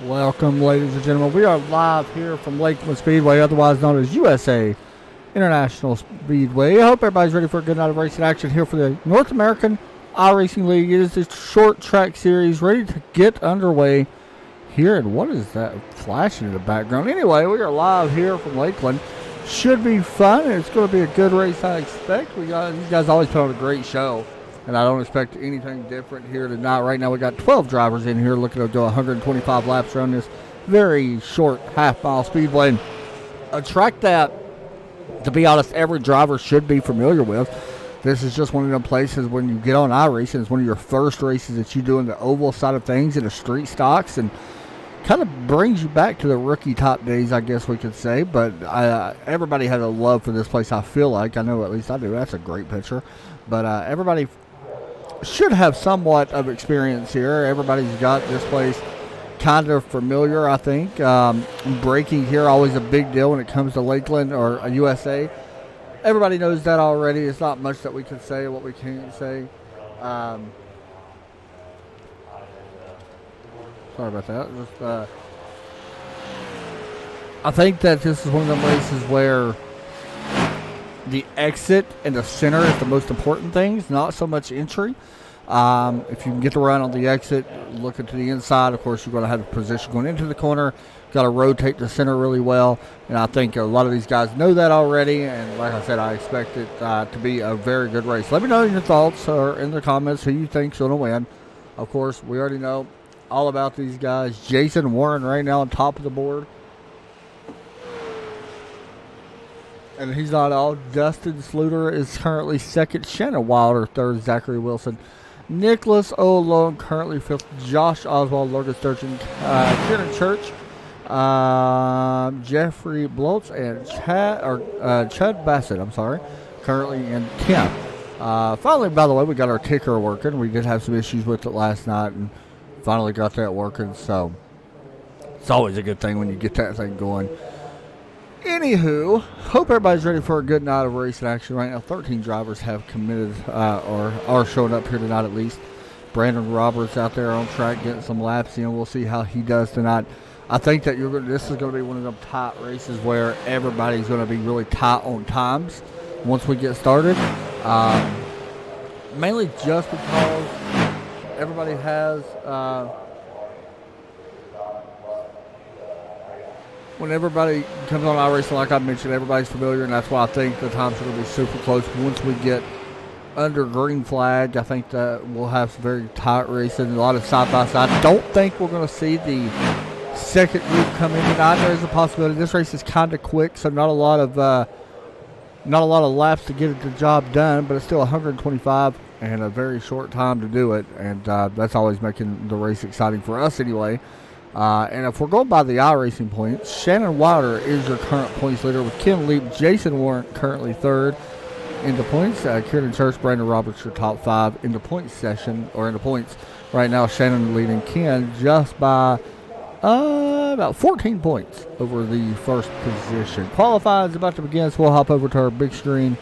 Welcome, ladies and gentlemen. We are live here from Lakeland Speedway, otherwise known as USA International Speedway. I hope everybody's ready for a good night of racing action here for the North American Iracing League. It is a short track series ready to get underway here. And what is that flashing in the background? Anyway, we are live here from Lakeland. Should be fun. It's going to be a good race, I expect. These guys always put on a great show, and I don't expect anything different here tonight. Right now we got 12 drivers in here looking to go 125 laps around this very short half-mile speedway. A track that, to be honest, every driver should be familiar with. This is just one of them places when you get on iRacing, it's one of your first races that you do in the oval side of things in the street stocks, and kind of brings you back to the rookie top days, I guess we could say. But everybody has a love for this place, I feel like. I know at least I do. That's a great picture. But everybody should have somewhat of experience here. Everybody's got this place kind of familiar, I think. Braking here, always a big deal when it comes to Lakeland or USA. Everybody knows that already. It's not much that we can say, what we can't say. Sorry about that. I think that this is one of the races where the exit and the center is the most important things, not so much entry. If you can get the run on the exit, looking to the inside, of course, you're going to have a position going into the corner. Got to rotate the center really well, and I think a lot of these guys know that already, and like I said, I expect it to be a very good race. Let me know your thoughts or in the comments who you think's going to win. Of course, we already know all about these guys. Jason Warren right now on top of the board. And he's not all. Dustin Sluter is currently second. Shannon Wilder third. Zachary Wilson. Nicholas O'Lone currently fifth. Josh Oswald, Logan Sturgeon, Kieran Church, Jeffrey Blotz, and Chad Bassett, currently in 10th. Finally, by the way, we got our ticker working. We did have some issues with it last night and finally got that working. So it's always a good thing when you get that thing going. Anywho, hope everybody's ready for a good night of racing action right now. 13 drivers have committed or are showing up here tonight at least. Brandon Roberts out there on track getting some laps in. We'll see how he does tonight. I think that this is going to be one of them tight races where everybody's going to be really tight on times once we get started. Mainly just because everybody has when everybody comes on iRacing, like I mentioned, everybody's familiar, and that's why I think the times are going to be super close. Once we get under green flag, I think that we'll have some very tight racing, a lot of side-by-side. I don't think we're going to see the second group come in tonight. There's a possibility. This race is kind of quick, so not a lot of laps to get the job done, but it's still 125 and a very short time to do it, and that's always making the race exciting for us anyway. And if we're going by the iRacing points, Shannon Wilder is your current points leader with Ken Leap, Jason Warren currently third in the points. Kieran Church, Brandon Roberts your top 5 in the points session, or in the points. Right now, Shannon leading Ken just by about 14 points over the first position. Qualify is about to begin, so we'll hop over to our big screen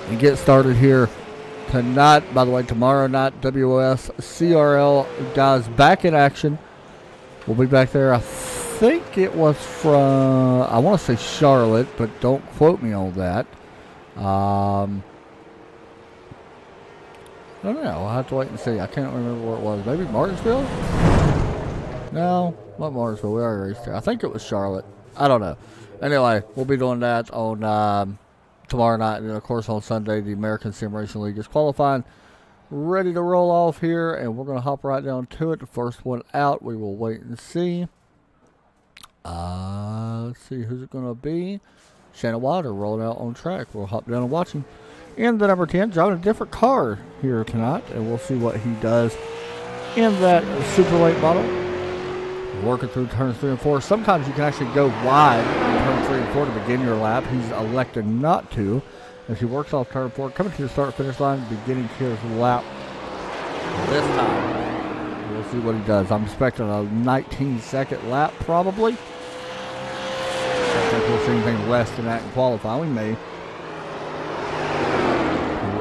and get started here tonight. By the way, tomorrow night, WOS CRL guys back in action. We'll be back there. I think it was from, I want to say Charlotte, but don't quote me on that. I don't know. I'll have to wait and see. I can't remember where it was. Maybe Martinsville? No, not Martinsville. We already raced there. I think it was Charlotte. I don't know. Anyway, we'll be doing that on tomorrow night. And, of course, on Sunday, the American Sim Racing League is qualifying. Ready to roll off here, and we're going to hop right down to it. The first one out, we will wait and see. Let's see who's it going to be. Shannon Wilder rolling out on track. We'll hop down and watch him. In the number 10, driving a different car here tonight, and we'll see what he does in that super late model. Working through turns 3 and 4. Sometimes you can actually go wide in turn 3 and 4 to begin your lap. He's elected not to. As he works off turn 4, coming to the start-finish line, beginning his lap this time. We'll see what he does. I'm expecting a 19-second lap, probably. I don't think we'll see anything less than that in qualifying. We may.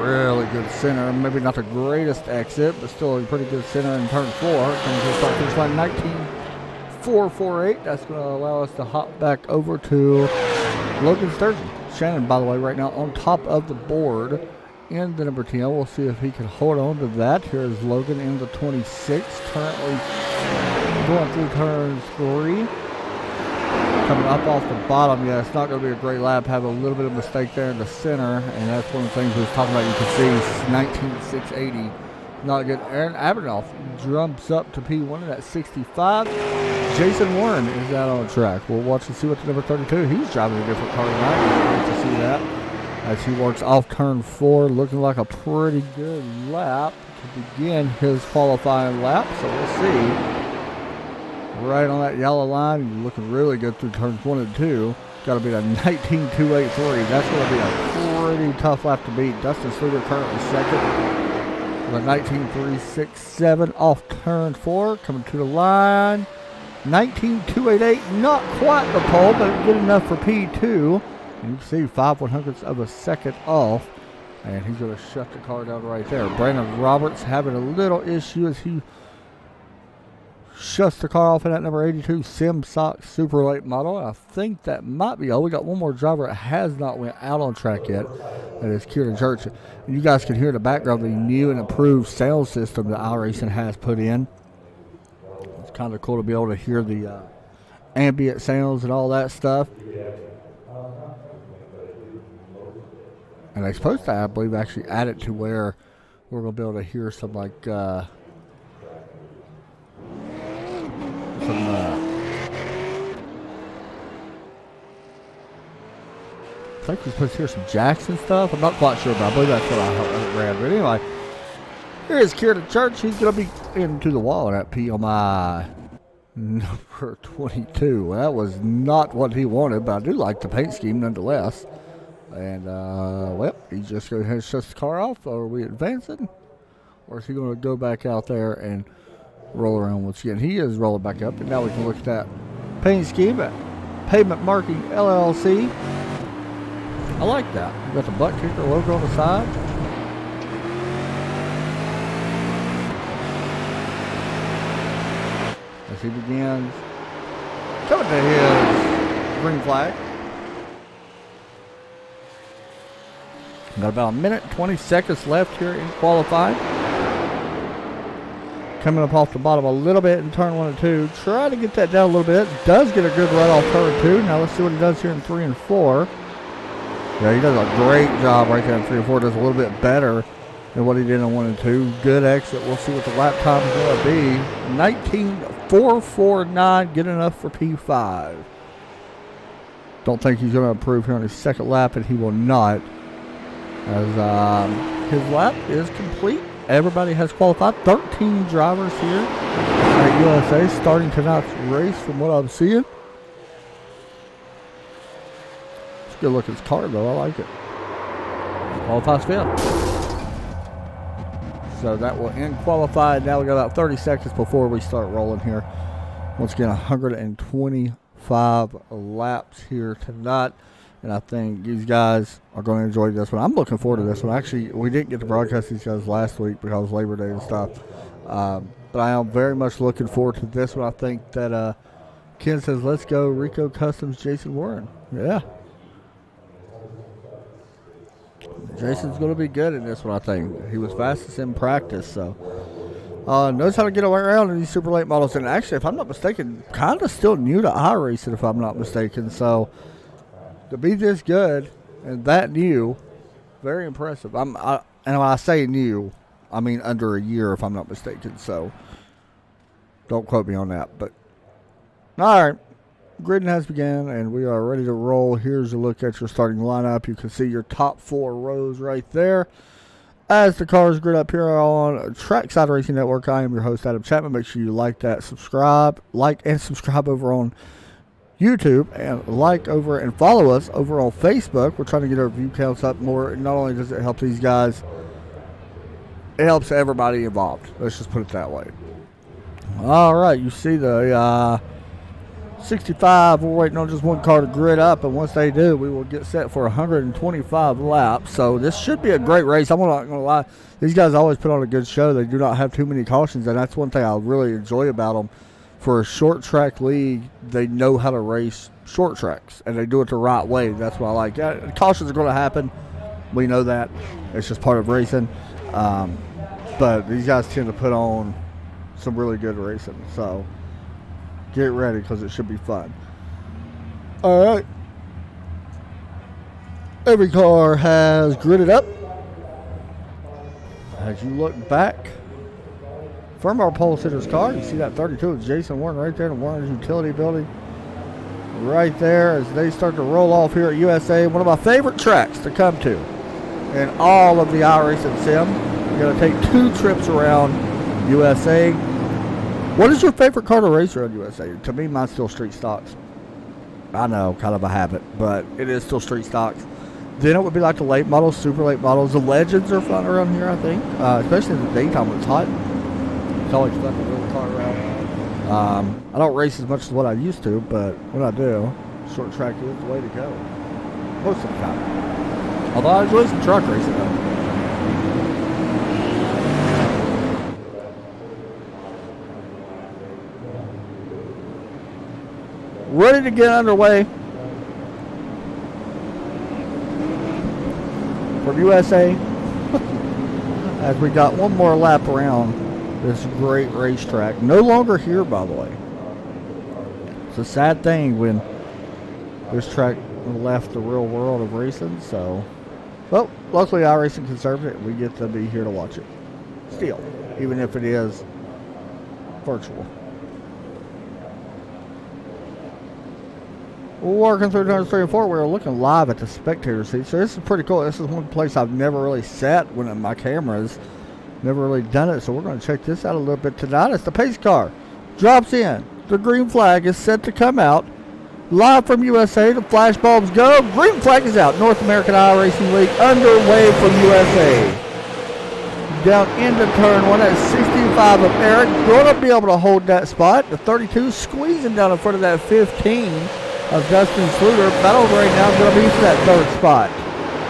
Really good center. Maybe not the greatest exit, but still a pretty good center in turn 4. Coming to the start-finish line, 19.448. That's going to allow us to hop back over to Logan Sturgeon. Shannon, by the way, right now on top of the board in the number 10. We'll see if he can hold on to that. Here's Logan in the 26, currently going through turns 3. Coming up off the bottom, yeah, it's not going to be a great lap. Have a little bit of mistake there in the center, and that's one of the things we was talking about. You can see 19.680. Not good. Aaron Abernoff jumps up to P1 at 65. Jason Warren is out on track. We'll watch and see what the number 32. He's driving a different car tonight. Great to see that as he works off turn 4, looking like a pretty good lap to begin his qualifying lap. So we'll see. Right on that yellow line, he's looking really good through turns 1 and 2. Got to be a 19.283. That's going to be a pretty tough lap to beat. Dustin Sluger currently second. The 19.367 off turn 4, coming to the line. 19.288, not quite the pole, but good enough for P2. And you can see 5/100ths of a second off. And he's going to shut the car down right there. Brandon Roberts having a little issue as he shuts the car off in that number 82 Sim Sox Super Late model. I think that might be all. We got one more driver that has not went out on track yet. That is Kieran Church. And you guys can hear in the background the new and improved sound system that iRacing has put in. It's kind of cool to be able to hear the ambient sounds and all that stuff. And they're supposed to, I believe, actually add it to where we're going to be able to hear some like I think we're supposed to hear some Jackson stuff. I'm not quite sure, but I believe that's what I read. But anyway, here's Kieran Church. He's going to be into the wall in that PMI number 22. Well, that was not what he wanted, but I do like the paint scheme nonetheless. And, well, he's just going to shut the car off. Are we advancing? Or is he going to go back out there and roll around once again? He is rolling back up. And now we can look at that paint scheme at Pavement Marking LLC. I like that. You got the butt kicker logo on the side. As he begins coming to his green flag. Got about a minute and 20 seconds left here in qualifying. Coming up off the bottom a little bit in turn 1 and 2. Try to get that down a little bit. Does get a good run off turn 2. Now let's see what he does here in 3 and 4. Yeah, he does a great job right there in 3 and 4. Does a little bit better than what he did in 1 and 2. Good exit. We'll see what the lap time is going to be. 19.449. Good enough for P5. Don't think he's going to improve here on his second lap, and he will not. As his lap is complete. everybody has qualified. 13 drivers here at USA starting tonight's race from what I'm seeing. It's a good looking car though, I like it. Qualifies 5th. So that will end qualified. Now we got about 30 seconds before we start rolling here. Once again, 125 laps here tonight. And I think these guys are going to enjoy this one. I'm looking forward to this one. Actually, we didn't get to broadcast these guys last week because of Labor Day and stuff. But I am very much looking forward to this one. I think that Ken says, let's go Rico Customs Jason Warren. Yeah. Jason's going to be good in this one, I think. He was fastest in practice, so. Knows how to get around in these super late models. And actually, if I'm not mistaken, kind of still new to iRacing, if I'm not mistaken. So, to be this good and that new, very impressive. And when I say new, I mean under a year, if I'm not mistaken. So, don't quote me on that. But, all right. Gridding has begun, and we are ready to roll. Here's a look at your starting lineup. You can see your top 4 rows right there. As the cars grid up here on Trackside Racing Network, I am your host, Adam Chapman. Make sure you like and subscribe over on YouTube, and like over and follow us over on Facebook. We're trying to get our view counts up more. Not only does it help these guys, it helps everybody involved. Let's just put it that way. All right, you see the 65. We're waiting on just one car to grid up, and once they do, we will get set for 125 laps. So this should be a great race. I'm not going to lie. These guys always put on a good show. They do not have too many cautions, and that's one thing I really enjoy about them. For a short track league, they know how to race short tracks, and they do it the right way. That's what I like. Yeah, cautions are going to happen. We know that. It's just part of racing. But these guys tend to put on some really good racing. So get ready because it should be fun. All right. Every car has gridded up. As you look back from our pole sitter's car, you see that 32 of Jason Warren right there in the Warren's utility building. Right there as they start to roll off here at USA. One of my favorite tracks to come to in all of the iRacing sim. You're going to take 2 trips around USA. What is your favorite car to race around USA? To me, mine's still street stocks. I know, kind of a habit, but it is still street stocks. Then it would be like the late models, super late models. The Legends are fun around here, I think, especially in the daytime when it's hot. It's always fun to wheel the car around. I don't race as much as what I used to, but when I do, short track is the way to go. Most of the time. Although I enjoy some truck racing, though. Ready to get underway from USA as we got one more lap around this great racetrack. No longer here, by the way. It's a sad thing when this track left the real world of racing. So, well, luckily iRacing conserved it. We get to be here to watch it still, even if it is virtual. Working through turns 3 and 4, we're looking live at the spectator seat. So this is pretty cool. This is one place I've never really sat when my cameras. Never really done it. So we're going to check this out a little bit tonight. It's the pace car. Drops in. The green flag is set to come out. Live from USA. The flash bulbs go. Green flag is out. North American iRacing League underway from USA. Down into turn 1 at 65 of Eric. Going to be able to hold that spot. The 32 squeezing down in front of that 15. Of Dustin Sluter. Battle right now is going to be for that 3rd spot.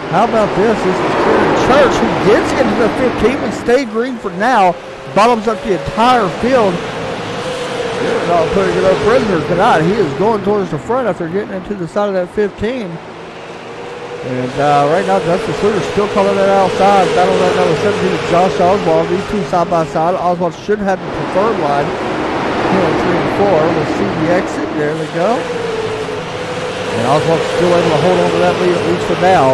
How about this? This is Kieran Church who gets into the 15 and stayed green for now. Bottoms up the entire field. He's not putting it up prisoners tonight. He is going towards the front after getting into the side of that 15. And right now Dustin Sluter still calling that outside. Battle right now with 17 of Josh Oswald. These two side by side. Oswald should have the preferred line here on 3 and 4. We'll see the exit. There we go. And Oswald's still able to hold on to that lead, at least for now.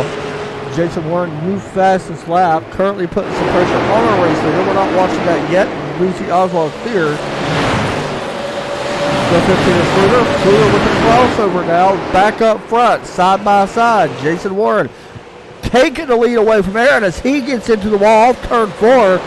Jason Warren, new fastest lap, currently putting some pressure on our race leader. We're not watching that yet. We see Oswald clear. The 15 is Sluter. Sluter with the crossover now. Back up front, side by side. Jason Warren taking the lead away from Aaron as he gets into the wall off turn 4.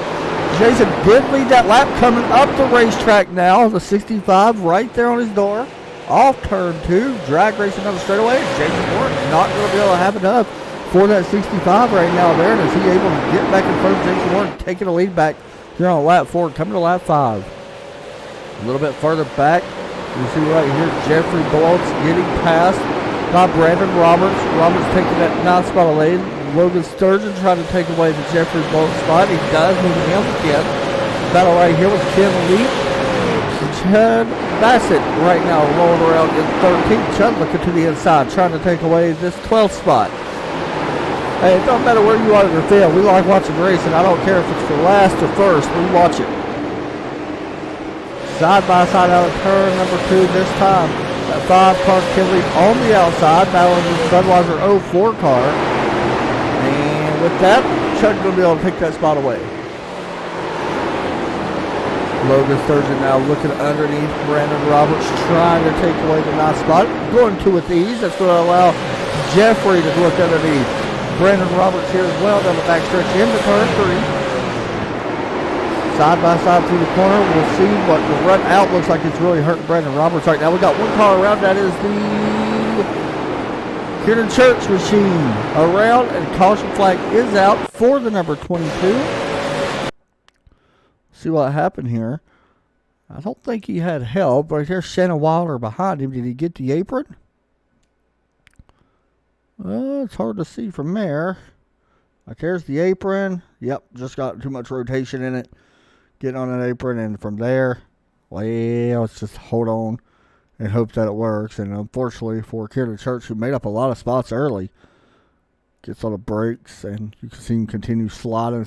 Jason did lead that lap coming up the racetrack now. The 65 right there on his door. Off turn 2. Drag racing on the straightaway. Jason Warren not going to be able to have enough for that 65 right now there. And is he able to get back in front of Jason Warren, taking a lead back here on lap 4, coming to lap 5. A little bit further back, you see right here, Jeffrey Bolts getting passed by Brandon Roberts. Roberts taking that 9th spot of lead. Logan Sturgeon trying to take away the Jeffrey Bolts spot. He does move him again. Battle right here with Ken Lee. Chad Bassett right now rolling around in 13th. Chud looking to the inside, trying to take away this 12th spot. Hey, it don't matter where you are in the field. We like watching racing. I don't care if it's for last or first. We watch it. Side by side out of turn number 2 this time. That 5-car Kinley on the outside, battling the Budweiser 04 car. And with that, Chud's going to be able to take that spot away. Logan Sturgeon now looking underneath Brandon Roberts, trying to take away the 9th spot. Going to with ease. That's going to allow Jeffrey to look underneath Brandon Roberts here as well down the backstretch into turn 3. Side by side through the corner. We'll see what the run out looks like. It's really hurting Brandon Roberts right now. We got one car around. That is the Kieran Church machine around, and caution flag is out for the number 22. See what happened here. I don't think he had help. Right there, Shannon Wilder behind him. Did he get the apron? Well, it's hard to see from there. Right there's the apron. Yep, just got too much rotation in it. Getting on an apron, and from there, well, let's just hold on and hope that it works. And unfortunately for Kieran Church, who made up a lot of spots early, gets on the brakes, and you can see him continue sliding.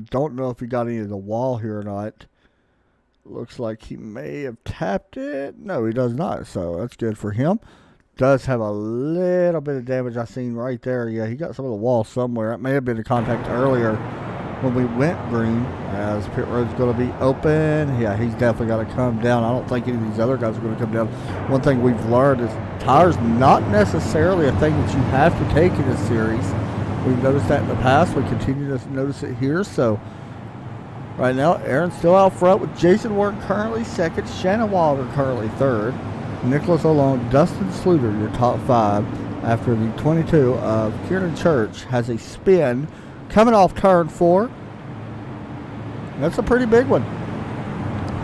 Don't know if he got any of the wall here or not. Looks like he may have tapped it. No, he does not, so that's good for him. Does have a little bit of damage I seen right there. Yeah, he got some of the wall somewhere. It may have been a contact earlier when we went green, as pit road's going to be open. Yeah, he's definitely got to come down. I don't think any of these other guys are going to come down. One thing we've learned is tires not necessarily a thing that you have to take in this series. We've noticed that in the past. We continue to notice it here. So right now, Aaron's still out front with Jason Warren currently second, Shannon Wilder currently third, Nicholas Olong, Dustin Sluter, your top 5 after the 22 of Kieran Church has a spin coming off turn 4. That's a pretty big one.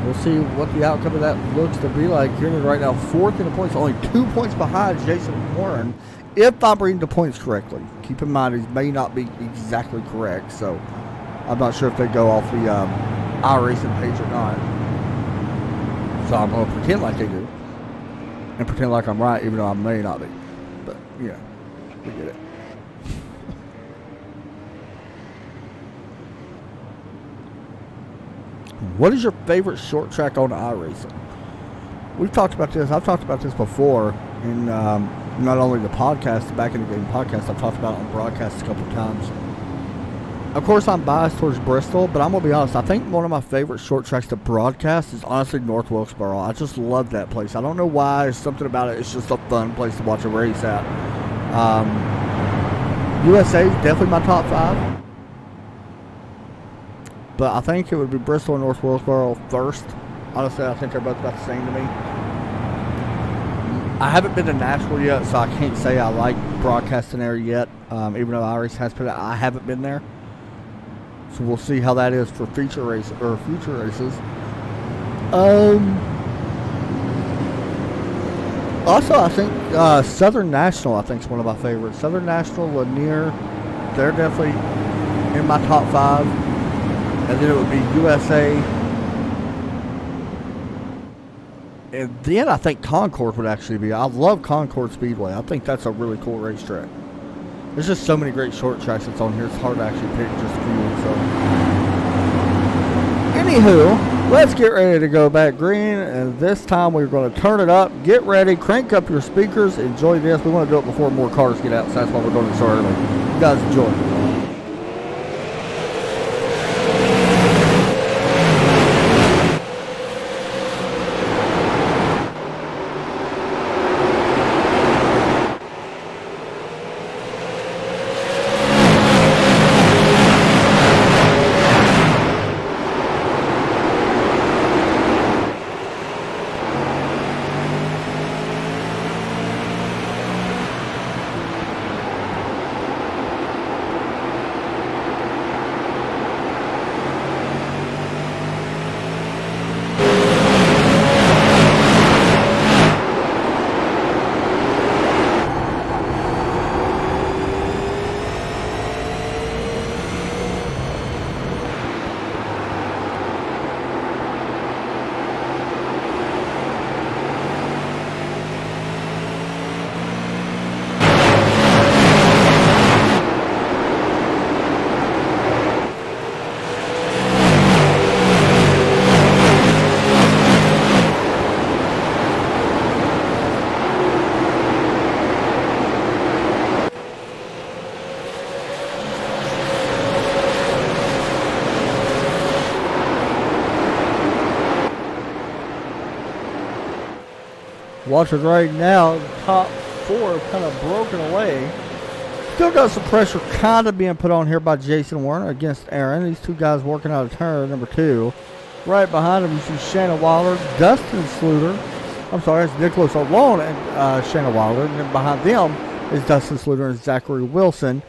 We'll see what the outcome of that looks to be like. Kieran right now 4th in the points, only 2 points behind Jason Warren, if I'm reading the points correctly. Keep in mind, he may not be exactly correct, so I'm not sure if they go off the iRacing page or not. So I'm going to pretend like they do, and pretend like I'm right, even though I may not be. But, yeah, we get it. What is your favorite short track on iRacing? We've talked about this. I've talked about this before in not only the podcast, the Back in the Game podcast. I've talked about it on broadcasts a couple of times. Of course, I'm biased towards Bristol, but I'm going to be honest. I think one of my favorite short tracks to broadcast is honestly North Wilkesboro. I just love that place. I don't know why. There's something about it. It's just a fun place to watch a race at. USA is definitely my top 5. But I think it would be Bristol and North Wilkesboro first. Honestly, I think they're both about the same to me. I haven't been to Nashville yet, so I can't say I like broadcasting there yet. Even though Iris has put it, I haven't been there. So we'll see how that is for future races. Also, I think Southern National, I think, is one of my favorites. Southern National, Lanier, they're definitely in my top 5. And then it would be USA. And then I think Concord would actually be. I love Concord Speedway. I think that's a really cool racetrack. There's just so many great short tracks that's on here. It's hard to actually pick just a few. So, anywho, let's get ready to go back green. And this time we're going to turn it up. Get ready. Crank up your speakers. Enjoy this. We want to do it before more cars get out. So that's why we're doing it so early. You guys enjoy. Watching right now, the top four kind of broken away. Still got some pressure kind of being put on here by Jason Warner against Aaron. These two guys working out of turn number 2. Right behind him, you see Shannon Wilder, Dustin Sluter. I'm sorry, it's Nicholas Alone and Shannon Wilder. And then behind them is Dustin Sluter and Zachary Wilson.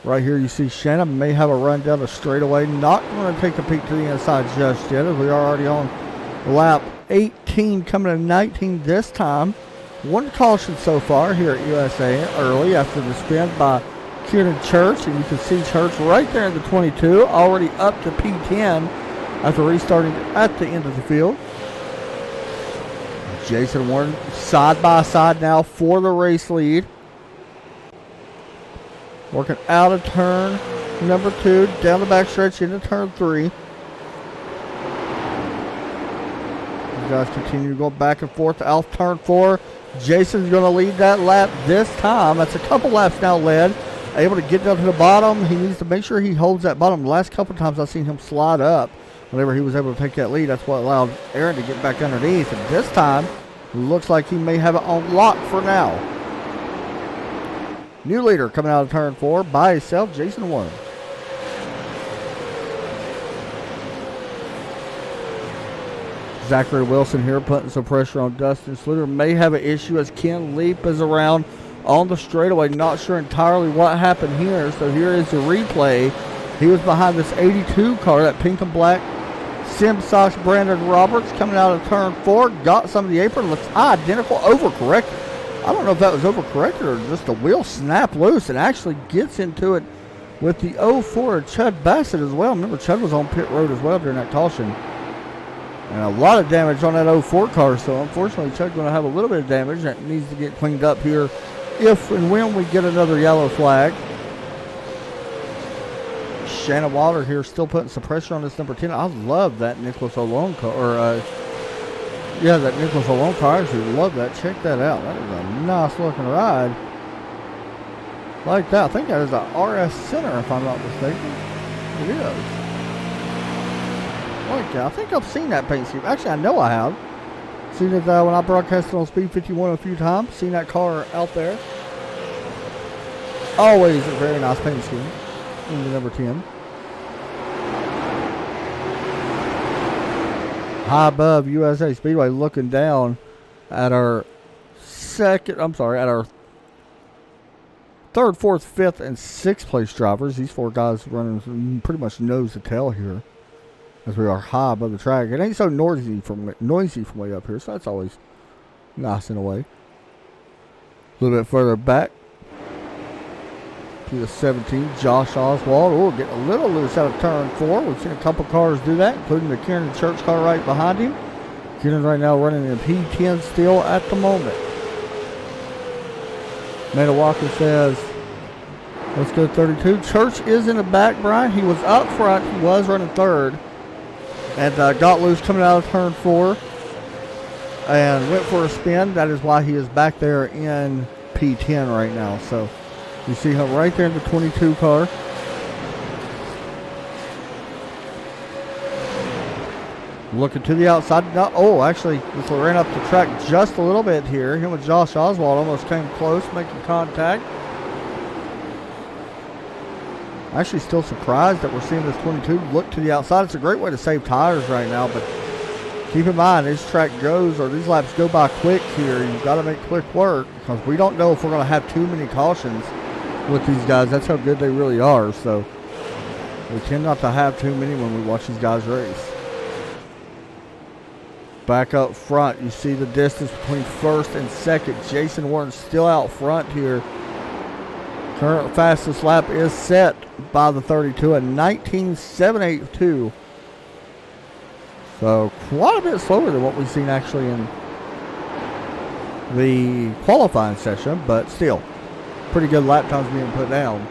Right here, you see Shannon may have a run down the straightaway. Not going to take a peek to the inside just yet, as we are already on lap 18, coming to 19 this time. One caution so far here at USA early after the spin by Kieran Church. And you can see Church right there in the 22, already up to P10 after restarting at the end of the field. Jason Warren side by side now for the race lead. Working out of turn number 2, down the backstretch into turn 3. You guys continue to go back and forth out turn 4. Jason's going to lead that lap this time. That's a couple laps now led. Able to get down to the bottom. He needs to make sure he holds that bottom. The last couple times I've seen him slide up whenever he was able to take that lead. That's what allowed Aaron to get back underneath. And this time, looks like he may have it on lock for now. New leader coming out of turn 4 by himself, Jason Warren. Zachary Wilson here putting some pressure on Dustin Sluter. May have an issue as Ken Leap is around on the straightaway. Not sure entirely what happened here. So here is the replay. He was behind this 82 car, that pink and black Simsox Brandon Roberts coming out of turn 4. Got some of the apron. Looks identical. Overcorrected. I don't know if that was overcorrected or just the wheel snapped loose and actually gets into it with the 04 Chud Bassett as well. Remember, Chud was on pit road as well during that caution. And a lot of damage on that 04 car, so unfortunately Chud's going to have a little bit of damage that needs to get cleaned up here if and when we get another yellow flag. Shannon Wilder here still putting some pressure on this number 10. I love that Nicholas Alone car, that Nicholas Alone car. I actually love that. Check that out. That is a nice looking ride. Like that. I think that is a RS Center if I'm not mistaken. It is. Like that. I think I've seen that paint scheme. Actually, I know I have. Seen it when I broadcasted on Speed 51 a few times. Seen that car out there. Always a very nice paint scheme in the number 10. High above USA Speedway, looking down at our third, fourth, fifth, and sixth place drivers. These 4 guys running pretty much nose to tail here as we are high above the track. It ain't so noisy from way up here, so that's always nice in a way. A little bit further back to the 17, Josh Oswald. Oh, getting a little loose out of turn 4. We've seen a couple cars do that, including the Kieran Church car right behind him. Kieran right now running in P10 still at the moment. Amanda Walker says, let's go 32. Church is in the back, Brian. He was up front. He was running third. And got loose coming out of turn 4. And went for a spin. That is why he is back there in P10 right now. So you see him right there in the 22 car. Looking to the outside. Actually, this ran up the track just a little bit here. Him and Josh Oswald almost came close, making contact. Actually, still surprised that we're seeing this 22 look to the outside. It's a great way to save tires right now, but keep in mind, this track goes, or these laps go by quick here. You've got to make quick work because we don't know if we're going to have too many cautions with these guys. That's how good they really are. So we tend not to have too many when we watch these guys race. Back up front, you see the distance between first and second. Jason Warren still out front here. Current fastest lap is set by the 32 at 19.782. So quite a bit slower than what we've seen actually in the qualifying session, but still pretty good lap times being put down.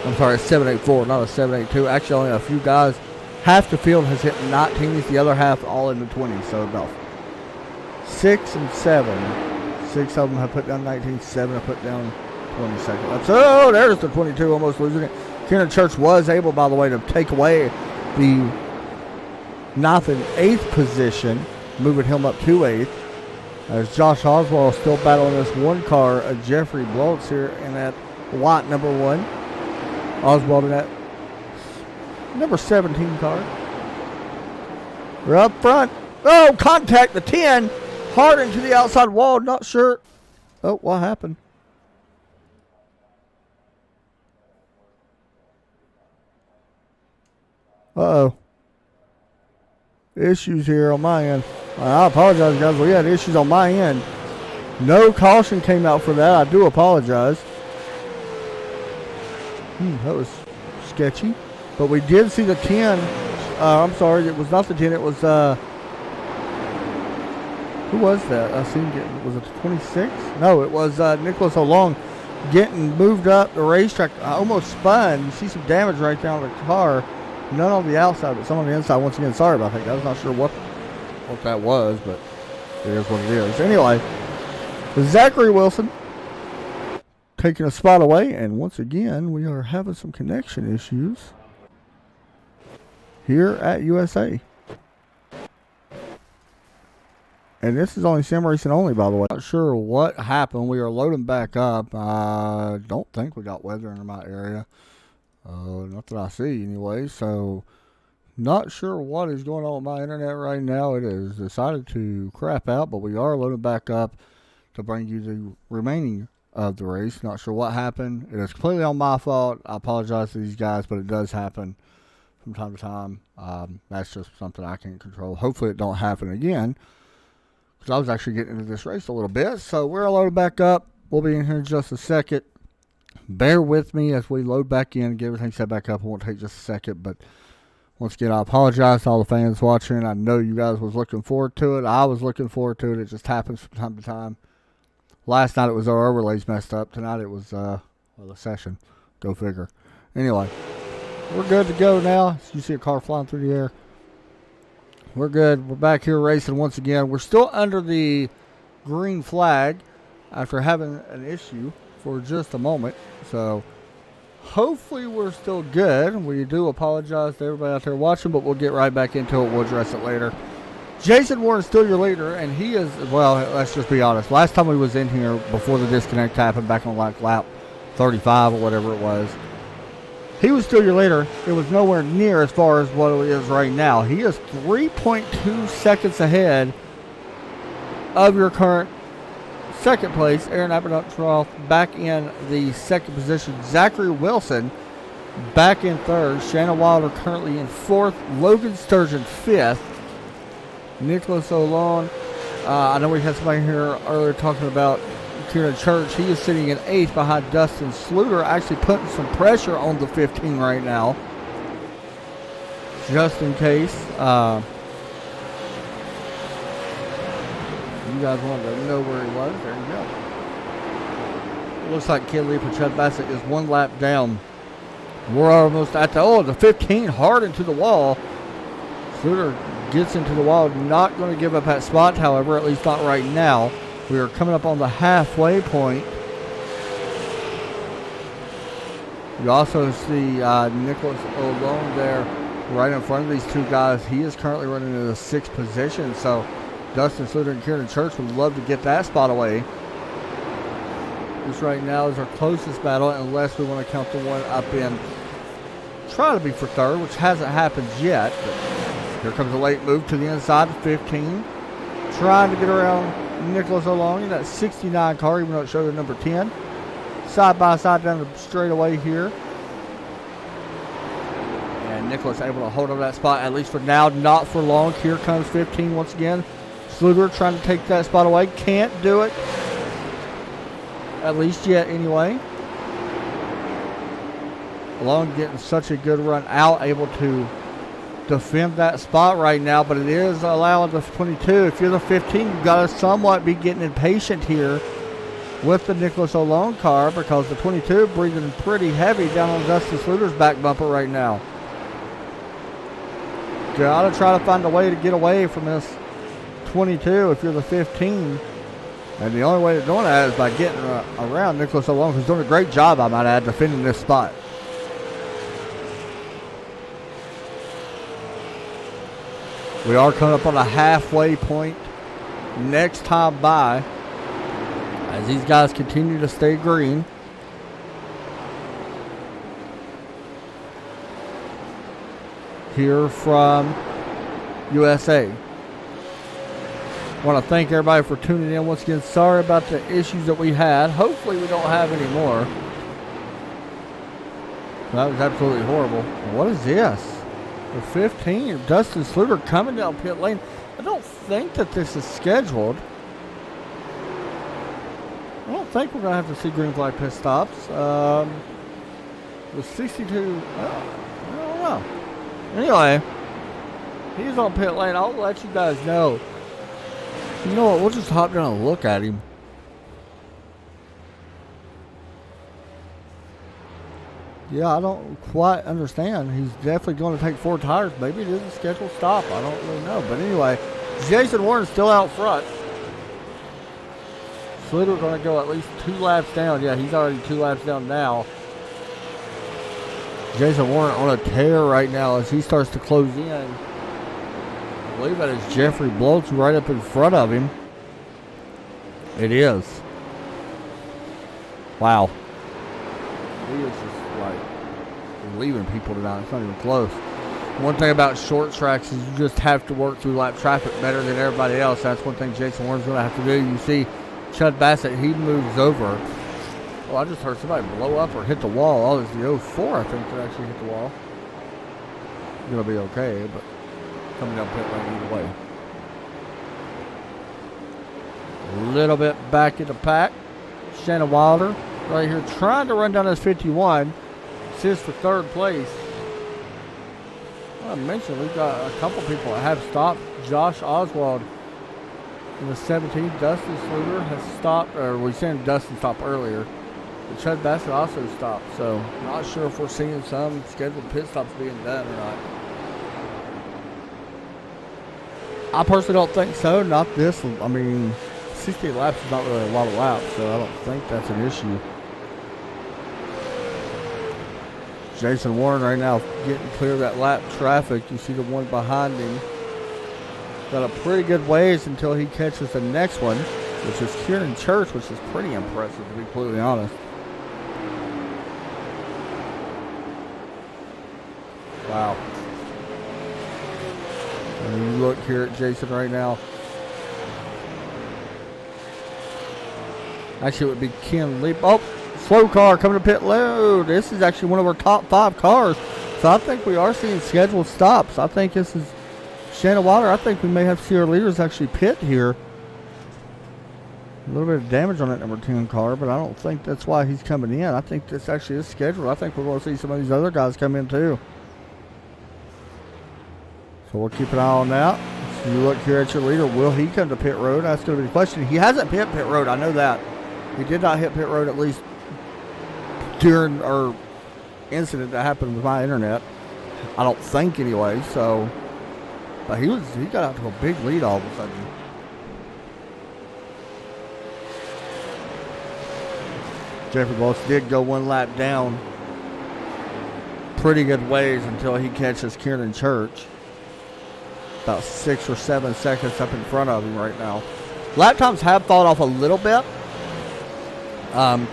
I'm sorry, it's 7.84, not a 7.82. Actually, only a few guys. Half the field has hit 19s, the other half all in the 20s. So about 6 and 7. 6 of them have put down 19, 7 have put down 22nd laps. Oh, there's the 22, almost losing it. Kieran Church was able, by the way, to take away the 9th and 8th position, moving him up to 8th. As Josh Oswald is still battling this one car, Jeffrey Blotz here in that white number 1. Oswald in that number 17 car. We're up front. Oh, contact the 10. Hard into the outside wall. Not sure. Oh, what happened? Uh-oh. Issues here on my end. I apologize, guys. We had issues on my end. No caution came out for that. I do apologize. That was sketchy. But we did see the 10. I'm sorry, it was not the 10. It was, who was that? I seen it. Was it the 26? No, it was Nicholas O'Long getting moved up the racetrack. I almost spun. You see some damage right there on the car. None on the outside, but some on the inside. Once again, sorry about that. I was not sure what that was, but it is what it is. Anyway, Zachary Wilson taking a spot away, and once again, we are having some connection issues here at USA. And this is only sim racing only, by the way. Not sure what happened. We are loading back up. I don't think we got weather in my area. Not that I see anyway. So, not sure what is going on with my internet right now. It has decided to crap out, but we are loading back up to bring you the remaining of the race. Not sure what happened. It is completely on my fault. I apologize to these guys, but it does happen from time to time. That's just something I can't control. Hopefully it don't happen again, because I was actually getting into this race a little bit. So we're loaded back up. We'll be in here in just a second. Bear with me as we load back in, get everything set back up. It won't take just a second, but once again, I apologize to all the fans watching. I know you guys was looking forward to it. I was looking forward to it. It just happens from time to time. Last night it was our overlays messed up. Tonight it was the session. Go figure. Anyway, we're good to go now. You see a car flying through the air. We're good. We're back here racing once again. We're still under the green flag after having an issue for just a moment. So hopefully we're still good. We do apologize to everybody out there watching, but we'll get right back into it. We'll address it later. Jason Warren's still your leader, and he is, well, let's just be honest. Last time we was in here before the disconnect happened, back on like lap 35 or whatever it was, he was still your leader. It was nowhere near as far as what it is right now. He is 3.2 seconds ahead of your current second place. Aaron Abernotroff back in the second position. Zachary Wilson back in third. Shannon Wilder currently in fourth. Logan Sturgeon fifth. Nicholas O'Long, I know we had somebody here earlier talking about Kieran Church. He is sitting in eighth behind Dustin Sluter, actually putting some pressure on the 15 right now, just in case you guys wanted to know where he was. There you go. It looks like Kid Lee and Chad Bassett is one lap down. We're almost at the 15, hard into the wall. Sluter gets into the wall, not going to give up that spot, however, at least not right now. We are coming up on the halfway point. You also see Nicholas O'Long there right in front of these two guys. He is currently running in the sixth position, so Dustin Sluter and Kieran Church would love to get that spot away. This right now is our closest battle, unless we want to count the one up in, try to be for third, which hasn't happened yet. But here comes a late move to the inside of 15. Trying to get around Nicholas O'Long in that 69 car, even though it showed the number 10. Side by side down the straightaway here. And Nicholas able to hold on that spot, at least for now, not for long. Here comes 15 once again. Sluter trying to take that spot away. Can't do it. At least yet, anyway. O'Long getting such a good run out, able to defend that spot right now, but it is allowing the 22. If you're the 15, you've got to somewhat be getting impatient here with the Nicholas O'Long car, because the 22 breathing pretty heavy down on Dustin Sluter's back bumper right now. Got to try to find a way to get away from this 22 if you're the 15. And the only way to doing that is by getting around Nicholas O'Long, who's doing a great job, I might add, defending this spot. We are coming up on a halfway point next time by as these guys continue to stay green. Here from USA. Want to thank everybody for tuning in once again. Sorry about the issues that we had. Hopefully we don't have any more. That was absolutely horrible. What is this? The 15, Dustin Sluter coming down pit lane. I don't think that this is scheduled. I don't think we're going to have to see green flag pit stops. With 62, I don't know. Anyway, he's on pit lane. I'll let you guys know. You know what? We'll just hop down and look at him. Yeah, I don't quite understand. He's definitely going to take 4 tires. Maybe it is a scheduled stop. I don't really know. But anyway, Jason Warren's still out front. Sluter's going to go at least 2 laps down. Yeah, he's already 2 laps down now. Jason Warren on a tear right now as he starts to close in. I believe that is Jeffrey Blotz right up in front of him. It is. Wow. He is just like leaving people tonight. It's not even close. One thing about short tracks is you just have to work through lap traffic better than everybody else. That's one thing Jason Warren's going to have to do. You see Chud Bassett, he moves over. Oh, I just heard somebody blow up or hit the wall. Oh, it's the 04, I think, that actually hit the wall. It's going to be okay, but coming down pit lane either way. A little bit back in the pack. Shannon Wilder right here trying to run down this 51. Assists for 3rd place. I mentioned we've got a couple people that have stopped. Josh Oswald in the 17. Dustin Sluter has stopped, or we seen Dustin stop earlier. But Chud Bassett also stopped, so not sure if we're seeing some scheduled pit stops being done or not. I personally don't think so. Not this. I mean, 68 laps is not really a lot of laps, so I don't think that's an issue. Jason Warren right now getting clear of that lap traffic. You see the one behind him. Got a pretty good ways until he catches the next one, which is Kieran Church, which is pretty impressive, to be completely honest. Wow. And you look here at Jason right now. Actually, it would be Ken Leap. Oh, slow car coming to pit load. This is actually one of our top 5 cars. So I think we are seeing scheduled stops. I think this is Shannon Wilder. I think we may have to see our leaders actually pit here. A little bit of damage on that number 10 car, but I don't think that's why he's coming in. I think this actually is scheduled. I think we're going to see some of these other guys come in too. So we'll keep an eye on that. So you look here at your leader. Will he come to pit road? That's going to be the question. He hasn't hit pit road. I know that. He did not hit pit road, at least during our incident that happened with my internet. I don't think anyway. So, but he got out to a big lead all of a sudden. Jeffrey Blotz did go 1 lap down. Pretty good ways until he catches Kieran Church. About 6 or 7 seconds up in front of him right now. Lap times have fallen off a little bit.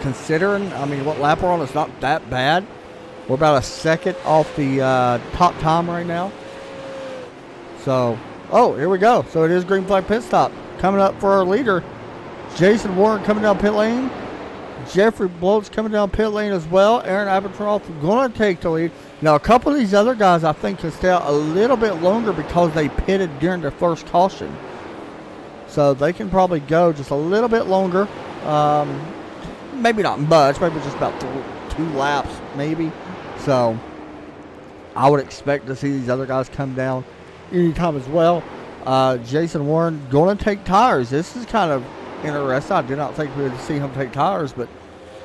Considering, I mean, what lap we're on is not that bad. We're about a second off the top time right now. So, oh, here we go. So it is green flag pit stop. Coming up for our leader. Jason Warren coming down pit lane. Jeffrey Blotz coming down pit lane as well. Aaron Abertroth going to take the lead. Now, a couple of these other guys, I think, can stay out a little bit longer because they pitted during their first caution. So they can probably go just a little bit longer. Maybe not much. Maybe just about 2 laps, maybe. So I would expect to see these other guys come down anytime as well. Jason Warren going to take tires. This is kind of interesting. I did not think we would see him take tires, but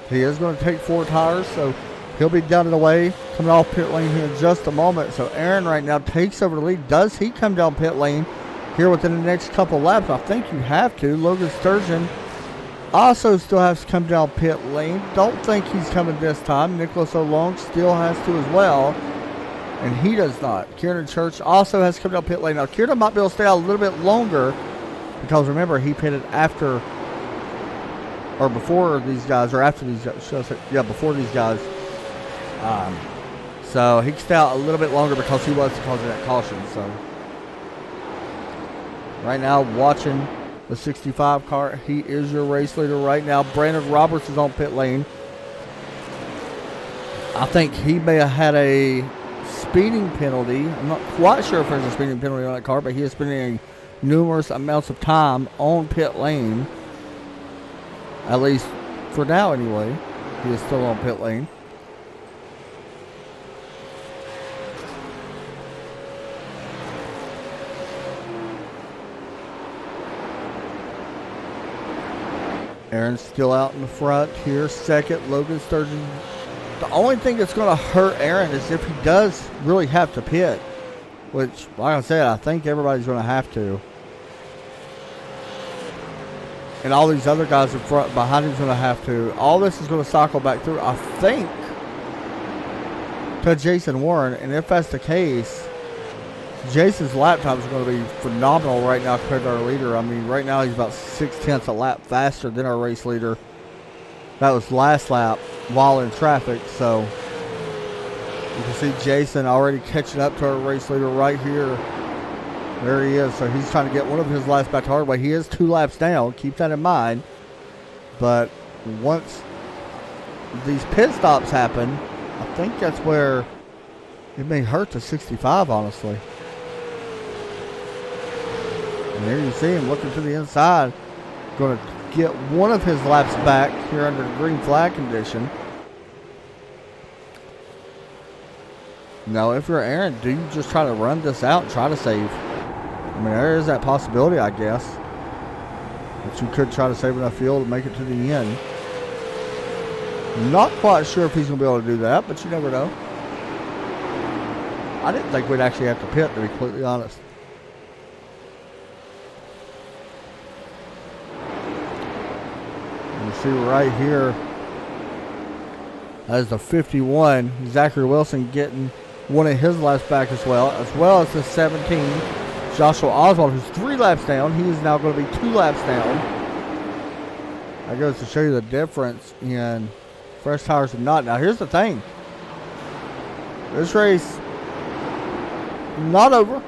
he is going to take 4 tires. So he'll be down and away, coming off pit lane here in just a moment. So Aaron right now takes over the lead. Does he come down pit lane here within the next couple laps? I think you have to. Logan Sturgeon also still has to come down pit lane. Don't think he's coming this time. Nicholas O'Long still has to as well, and he does not. Kieran Church also has to come down pit lane. Now, Kieran might be able to stay out a little bit longer because remember, he pitted after or before these guys, or after these guys. Before these guys. So he stayed out a little bit longer because he was causing that caution. So right now, watching the 65 car, he is your race leader right now. Brandon Roberts is on pit lane. I think he may have had a speeding penalty. I'm not quite sure if there's a speeding penalty on that car, but he is spending numerous amounts of time on pit lane. At least for now, anyway. He is still on pit lane. Aaron's still out in the front here. Second, Logan Sturgeon. The only thing that's going to hurt Aaron is if he does really have to pit. Which, like I said, I think everybody's going to have to. And all these other guys in front, behind him, is going to have to. All this is going to cycle back through, I think, to Jason Warren. And if that's the case, Jason's lap time is going to be phenomenal right now compared to our leader. I mean, right now he's about 0.6 a lap faster than our race leader. That was last lap while in traffic. So you can see Jason already catching up to our race leader right here. There he is. So he's trying to get one of his laps back to hard way. He is 2 laps down. Keep that in mind. But once these pit stops happen, I think that's where it may hurt to 65, honestly. And there you see him looking to the inside. Going to get one of his laps back here under the green flag condition. Now, if you're Aaron, do you just try to run this out and try to save? I mean, there is that possibility, I guess, that you could try to save enough fuel to make it to the end. Not quite sure if he's going to be able to do that, but you never know. I didn't think we'd actually have to pit, to be completely honest. You see right here, as the 51, Zachary Wilson getting one of his laps back as well as the 17. Joshua Oswald, who's 3 laps down. He is now going to be 2 laps down. That goes to show you the difference in fresh tires and not. Now, here's the thing. This race, not over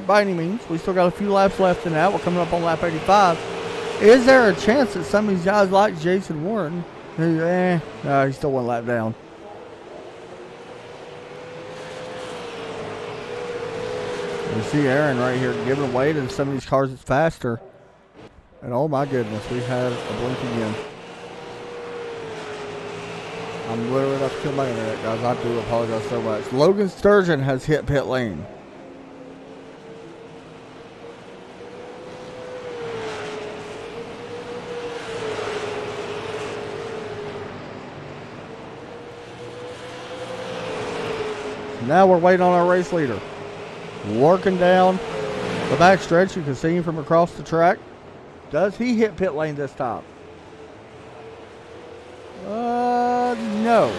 by any means. We still got a few laps left in that. We're coming up on lap 85. Is there a chance that some of these guys like Jason Warren, no, he's still 1 lap down. You see Aaron right here giving away to some of these cars that's faster. And oh my goodness, we had a blink again. I'm literally about to kill my internet, guys. I do apologize so much. Logan Sturgeon has hit pit lane. Now we're waiting on our race leader. Working down the back stretch. You can see him from across the track. Does he hit pit lane this time? No.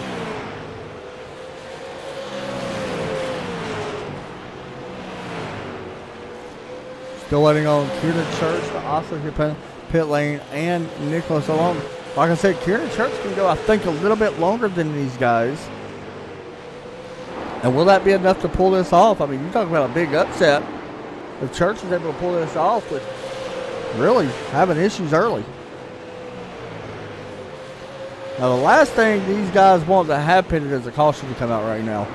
Still waiting on Kieran Church to also hit pit lane and Nicholas alone. Like I said, Kieran Church can go, I think, a little bit longer than these guys. And will that be enough to pull this off? I mean, you're talking about a big upset. If Church is able to pull this off with really having issues early. Now, the last thing these guys want to have pitted is a caution to come out right now.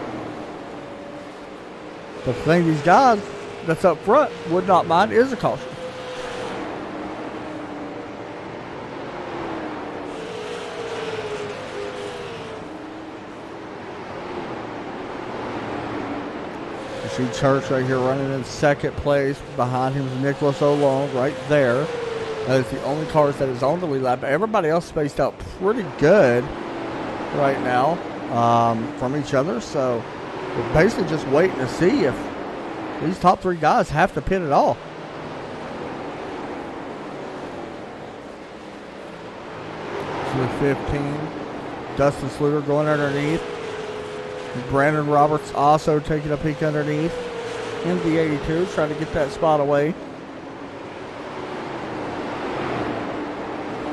But the thing these guys that's up front would not mind is a caution. You see Church right here running in second place. Behind him is Nicholas O'Long right there. That is the only cars that is on the lead lap. Everybody else spaced out pretty good right now from each other. So we're basically just waiting to see if these top 3 guys have to pit at all. So the 15, Dustin Sluter going underneath. Brandon Roberts also taking a peek underneath in the 82, trying to get that spot away.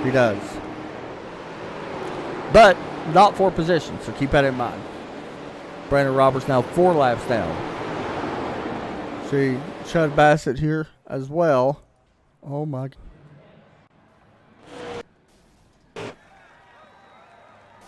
He does. But not for position, so keep that in mind. Brandon Roberts now 4 laps down. See Chud Bassett here as well. Oh my God.